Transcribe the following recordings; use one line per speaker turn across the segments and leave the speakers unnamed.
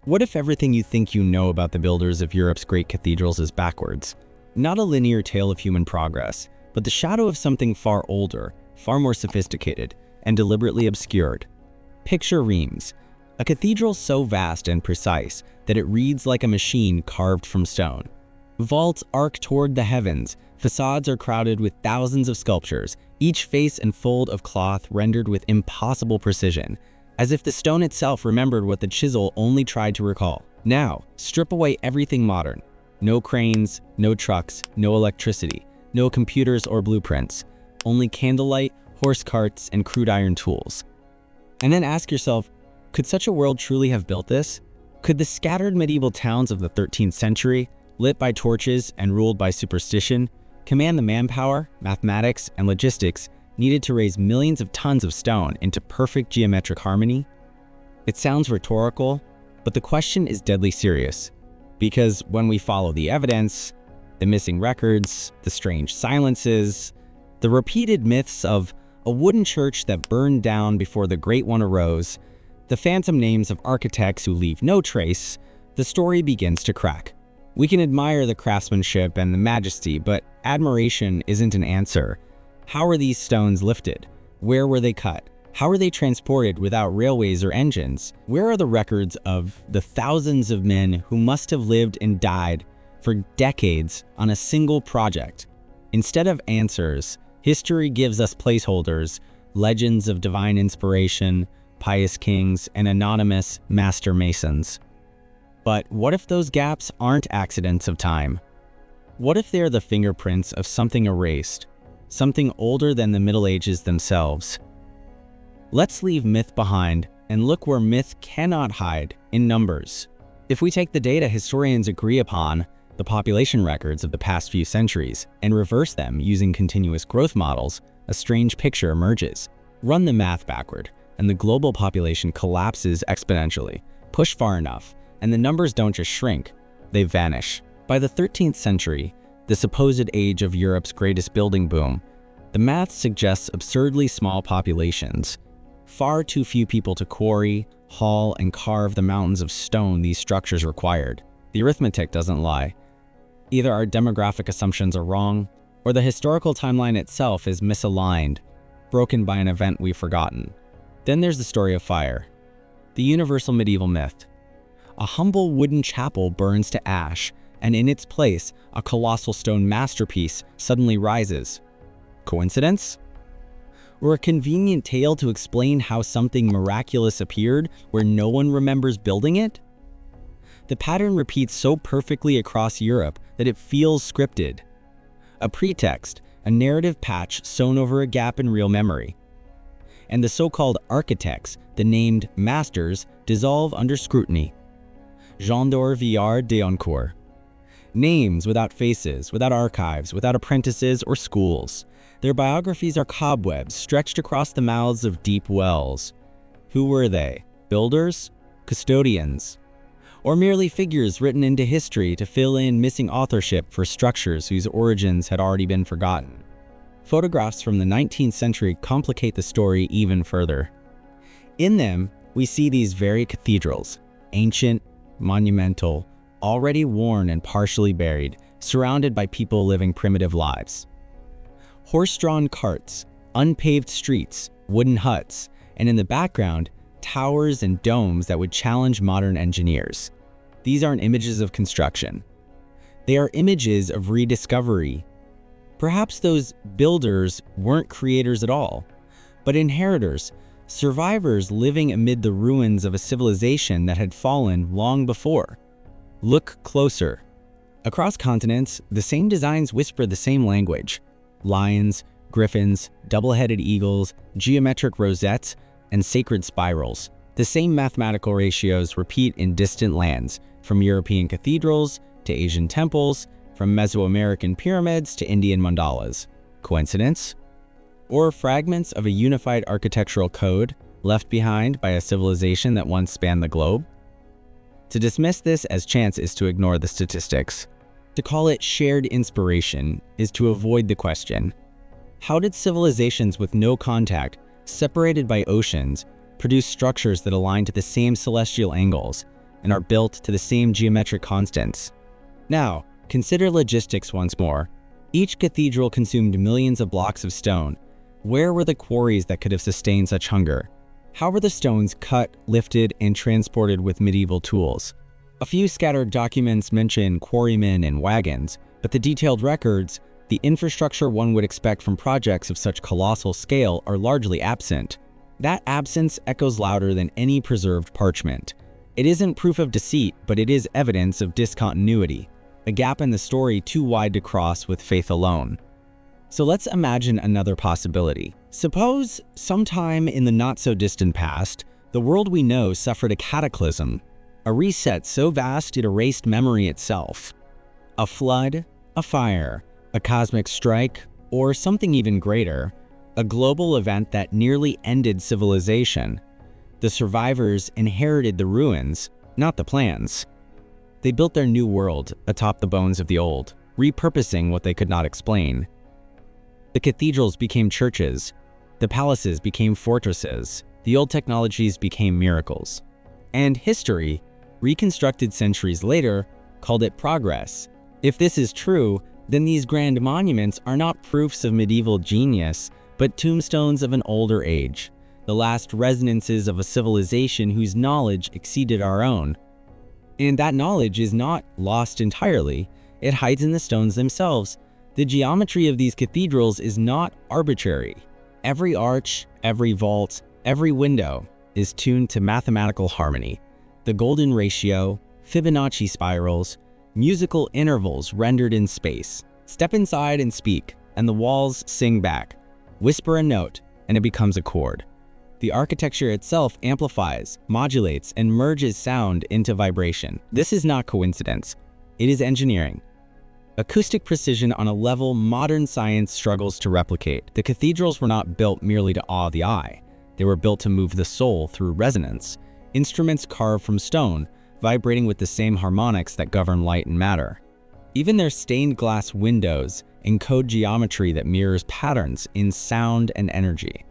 What if everything you think you know about the builders of Europe's great cathedrals is backwards? Not a linear tale of human progress, but the shadow of something far older, far more sophisticated, and deliberately obscured. Picture Reims, a cathedral so vast and precise that it reads like a machine carved from stone. Vaults arc toward the heavens, facades are crowded with thousands of sculptures, each face and fold of cloth rendered with impossible precision, as if the stone itself remembered what the chisel only tried to recall. Now, strip away everything modern. No cranes, no trucks, no electricity, no computers or blueprints, only candlelight, horse carts, and crude iron tools. And then ask yourself, could such a world truly have built this? Could the scattered medieval towns of the 13th century, lit by torches and ruled by superstition, command the manpower, mathematics, and logistics needed to raise millions of tons of stone into perfect geometric harmony? It sounds rhetorical, but the question is deadly serious. Because when we follow the evidence, the missing records, the strange silences, the repeated myths of a wooden church that burned down before the Great One arose, the phantom names of architects who leave no trace, the story begins to crack. We can admire the craftsmanship and the majesty, but admiration isn't an answer. How are these stones lifted? Where were they cut? How are they transported without railways or engines? Where are the records of the thousands of men who must have lived and died for decades on a single project? Instead of answers, history gives us placeholders, legends of divine inspiration, pious kings, and anonymous master masons. But what if those gaps aren't accidents of time? What if they're the fingerprints of something erased, something older than the Middle Ages themselves? Let's leave myth behind and look where myth cannot hide, in numbers. If we take the data historians agree upon, the population records of the past few centuries, and reverse them using continuous growth models, a strange picture emerges. Run the math backward, and the global population collapses exponentially. Push far enough, and the numbers don't just shrink, they vanish. By the 13th century, the supposed age of Europe's greatest building boom, the math suggests absurdly small populations. Far too few people to quarry, haul, and carve the mountains of stone these structures required. The arithmetic doesn't lie. Either our demographic assumptions are wrong, or the historical timeline itself is misaligned, broken by an event we've forgotten. Then there's the story of fire, the universal medieval myth. A humble wooden chapel burns to ash, and in its place, a colossal stone masterpiece suddenly rises. Coincidence? Or a convenient tale to explain how something miraculous appeared where no one remembers building it? The pattern repeats so perfectly across Europe that it feels scripted. A pretext, a narrative patch sewn over a gap in real memory. And the so-called architects, the named masters, dissolve under scrutiny. Jean d'Orvillard d'Eoncourt. Names without faces, without archives, without apprentices or schools. Their biographies are cobwebs stretched across the mouths of deep wells. Who were they? Builders? Custodians? Or merely figures written into history to fill in missing authorship for structures whose origins had already been forgotten? Photographs from the 19th century complicate the story even further. In them, we see these very cathedrals, ancient, monumental, already worn and partially buried, surrounded by people living primitive lives. Horse-drawn carts, unpaved streets, wooden huts, and in the background, towers and domes that would challenge modern engineers. These aren't images of construction. They are images of rediscovery. Perhaps those builders weren't creators at all, but inheritors, survivors living amid the ruins of a civilization that had fallen long before. Look closer. Across continents, the same designs whisper the same language. Lions, griffins, double-headed eagles, geometric rosettes, and sacred spirals. The same mathematical ratios repeat in distant lands, from European cathedrals to Asian temples, from Mesoamerican pyramids to Indian mandalas. Coincidence? Or fragments of a unified architectural code left behind by a civilization that once spanned the globe? To dismiss this as chance is to ignore the statistics. To call it shared inspiration is to avoid the question. How did civilizations with no contact, separated by oceans, produce structures that align to the same celestial angles, and are built to the same geometric constants. Now, consider logistics once more. Each cathedral consumed millions of blocks of stone. Where were the quarries that could have sustained such hunger? How were the stones cut, lifted, and transported with medieval tools? A few scattered documents mention quarrymen and wagons, but the detailed records, the infrastructure one would expect from projects of such colossal scale, are largely absent. That absence echoes louder than any preserved parchment. It isn't proof of deceit, but it is evidence of discontinuity, a gap in the story too wide to cross with faith alone. So let's imagine another possibility. Suppose sometime in the not-so-distant past, the world we know suffered a cataclysm, a reset so vast it erased memory itself. A flood, a fire, a cosmic strike, or something even greater, a global event that nearly ended civilization. The survivors inherited the ruins, not the plans. They built their new world atop the bones of the old, repurposing what they could not explain. The cathedrals became churches, the palaces became fortresses, the old technologies became miracles. And history, reconstructed centuries later, called it progress. If this is true, then these grand monuments are not proofs of medieval genius, but tombstones of an older age, the last resonances of a civilization whose knowledge exceeded our own. And that knowledge is not lost entirely. It hides in the stones themselves. The geometry of these cathedrals is not arbitrary. Every arch, every vault, every window is tuned to mathematical harmony. The golden ratio, Fibonacci spirals, musical intervals rendered in space. Step inside and speak, and the walls sing back. Whisper a note, and it becomes a chord. The architecture itself amplifies, modulates, and merges sound into vibration. This is not coincidence. It is engineering. Acoustic precision on a level modern science struggles to replicate. The cathedrals were not built merely to awe the eye. They were built to move the soul through resonance. Instruments carved from stone, vibrating with the same harmonics that govern light and matter. Even their stained glass windows encode geometry that mirrors patterns in sound and energy.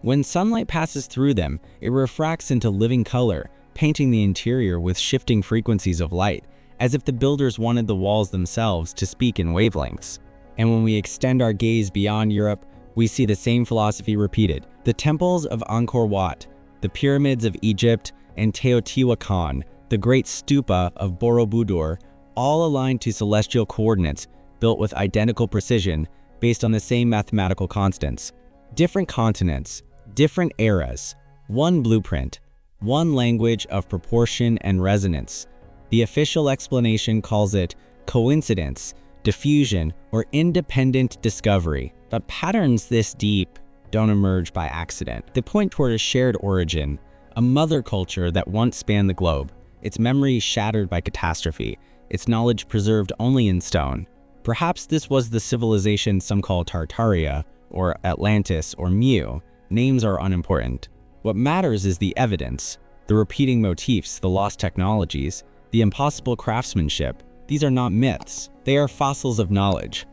When sunlight passes through them, it refracts into living color, painting the interior with shifting frequencies of light, as if the builders wanted the walls themselves to speak in wavelengths. And when we extend our gaze beyond Europe, we see the same philosophy repeated. The temples of Angkor Wat, the pyramids of Egypt, and Teotihuacan, the great stupa of Borobudur, all aligned to celestial coordinates built with identical precision based on the same mathematical constants. Different continents, different eras, one blueprint, one language of proportion and resonance. The official explanation calls it coincidence, diffusion, or independent discovery. But patterns this deep don't emerge by accident. They point toward a shared origin, a mother culture that once spanned the globe, its memory shattered by catastrophe, its knowledge preserved only in stone. Perhaps this was the civilization some call Tartaria, or Atlantis, or Mu. Names are unimportant. What matters is the evidence, the repeating motifs, the lost technologies, the impossible craftsmanship. These are not myths. They are fossils of knowledge,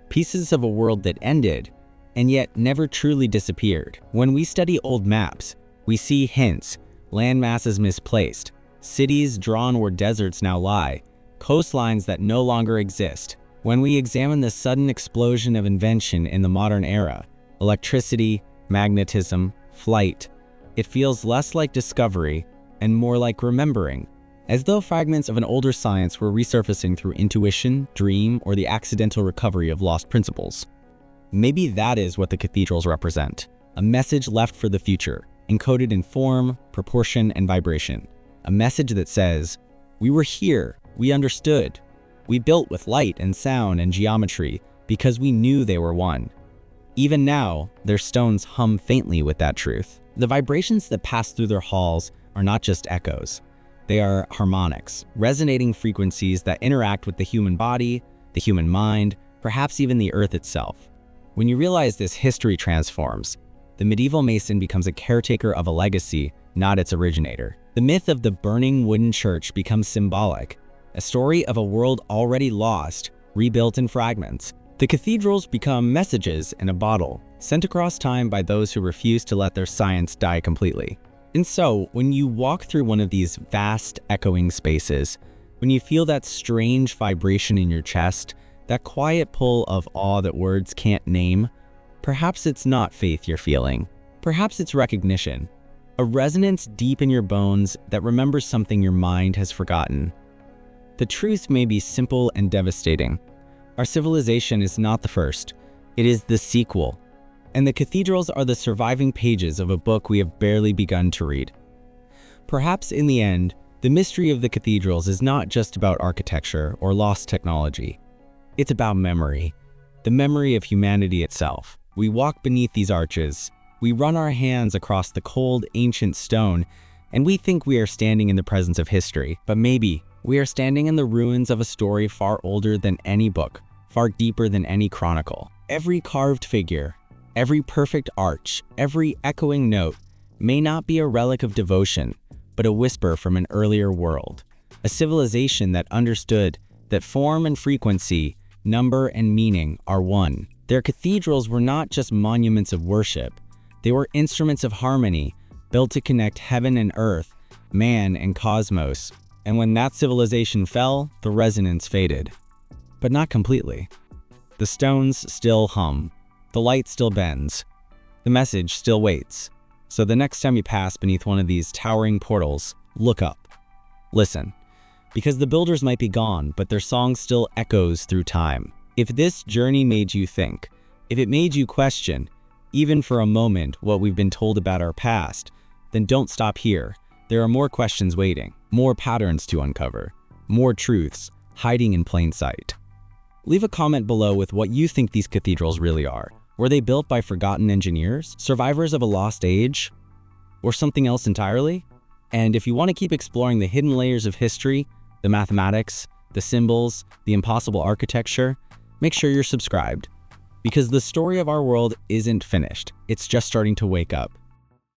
pieces of a world that ended, and yet never truly disappeared. When we study old maps, we see hints, land masses misplaced, cities drawn where deserts now lie, coastlines that no longer exist. When we examine the sudden explosion of invention in the modern era, electricity, magnetism, flight, it feels less like discovery and more like remembering, as though fragments of an older science were resurfacing through intuition, dream, or the accidental recovery of lost principles. Maybe that is what the cathedrals represent, a message left for the future, encoded in form, proportion, and vibration. A message that says, we were here, we understood, we built with light and sound and geometry because we knew they were one. Even now, their stones hum faintly with that truth. The vibrations that pass through their halls are not just echoes. They are harmonics, resonating frequencies that interact with the human body, the human mind, perhaps even the earth itself. When you realize this, history transforms. The medieval mason becomes a caretaker of a legacy, not its originator. The myth of the burning wooden church becomes symbolic, a story of a world already lost, rebuilt in fragments. The cathedrals become messages in a bottle, sent across time by those who refuse to let their science die completely. And so, when you walk through one of these vast, echoing spaces, when you feel that strange vibration in your chest, that quiet pull of awe that words can't name, perhaps it's not faith you're feeling. Perhaps it's recognition. A resonance deep in your bones that remembers something your mind has forgotten. The truth may be simple and devastating. Our civilization is not the first. It is the sequel. And the cathedrals are the surviving pages of a book we have barely begun to read. Perhaps in the end, the mystery of the cathedrals is not just about architecture or lost technology. It's about memory, the memory of humanity itself. We walk beneath these arches, we run our hands across the cold, ancient stone, and we think we are standing in the presence of history. But maybe we are standing in the ruins of a story far older than any book, far deeper than any chronicle. Every carved figure, every perfect arch, every echoing note may not be a relic of devotion, but a whisper from an earlier world, a civilization that understood that form and frequency, number and meaning are one. Their cathedrals were not just monuments of worship, they were instruments of harmony, built to connect heaven and earth, man and cosmos. And when that civilization fell, the resonance faded. But not completely. The stones still hum, the light still bends, the message still waits. So the next time you pass beneath one of these towering portals, look up. Listen, because the builders might be gone, but their song still echoes through time. If this journey made you think, if it made you question, even for a moment, what we've been told about our past, then don't stop here. There are more questions waiting, more patterns to uncover, more truths hiding in plain sight. Leave a comment below with what you think these cathedrals really are. Were they built by forgotten engineers, survivors of a lost age, or something else entirely? And if you want to keep exploring the hidden layers of history, the mathematics, the symbols, the impossible architecture, make sure you're subscribed. Because the story of our world isn't finished, it's just starting to wake up.